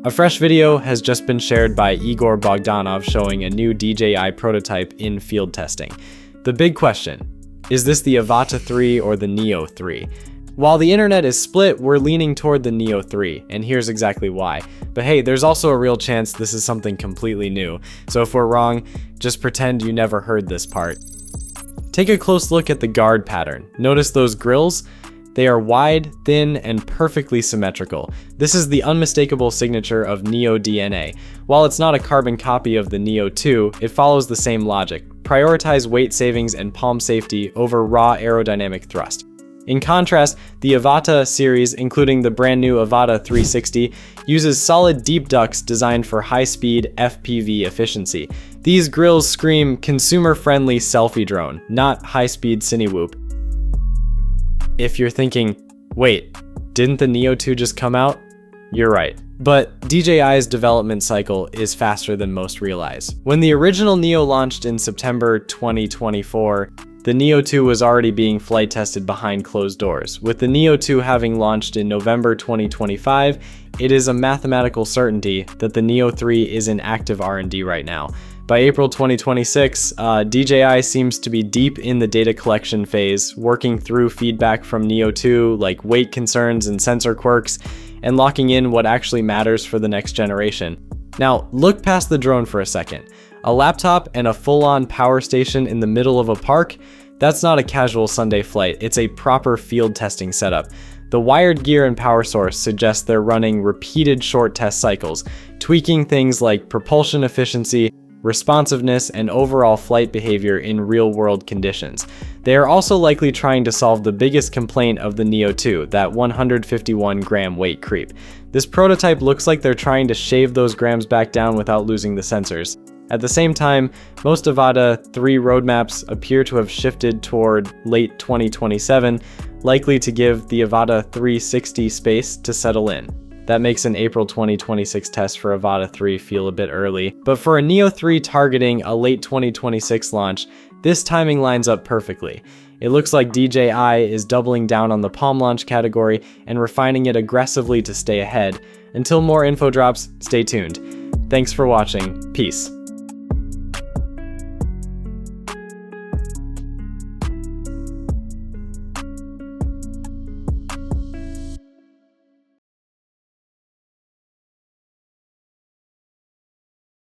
A fresh video has just been shared by Igor Bogdanov showing a new DJI prototype in field testing. The big question, is this the Avata 3 or the Neo 3? While the internet is split, we're leaning toward the Neo 3, and here's exactly why. But hey, there's also a real chance this is something completely new, so if we're wrong, just pretend you never heard this part. Take a close look at the guard pattern. Notice those grills? They are wide, thin, and perfectly symmetrical. This is the unmistakable signature of Neo DNA. While it's not a carbon copy of the Neo 2, it follows the same logic. Prioritize weight savings and palm safety over raw aerodynamic thrust. In contrast, the Avata series, including the brand new Avata 360, uses solid deep ducts designed for high-speed FPV efficiency. These grills scream consumer-friendly selfie drone, not high-speed cinewhoop. If you're thinking, wait, didn't the Neo 2 just come out? You're right. But DJI's development cycle is faster than most realize. When the original Neo launched in September 2024, the Neo 2 was already being flight tested behind closed doors. With the Neo 2 having launched in November 2025, it is a mathematical certainty that the Neo 3 is in active R&D right now. By April 2026, DJI seems to be deep in the data collection phase, working through feedback from Neo 2 like weight concerns and sensor quirks, and locking in what actually matters for the next generation. Now, look past the drone for a second. A laptop and a full-on power station in the middle of a park? That's not a casual Sunday flight, it's a proper field testing setup. The wired gear and power source suggests they're running repeated short test cycles, tweaking things like propulsion efficiency, responsiveness, and overall flight behavior in real-world conditions. They are also likely trying to solve the biggest complaint of the Neo 2, that 151-gram weight creep. This prototype looks like they're trying to shave those grams back down without losing the sensors. At the same time, most Avata 3 roadmaps appear to have shifted toward late 2027, likely to give the Avata 360 space to settle in. That makes an April 2026 test for Avata 3 feel a bit early, but for a Neo 3 targeting a late 2026 launch, this timing lines up perfectly. It looks like DJI is doubling down on the palm launch category and refining it aggressively to stay ahead. Until more info drops, stay tuned. Thanks for watching. Peace.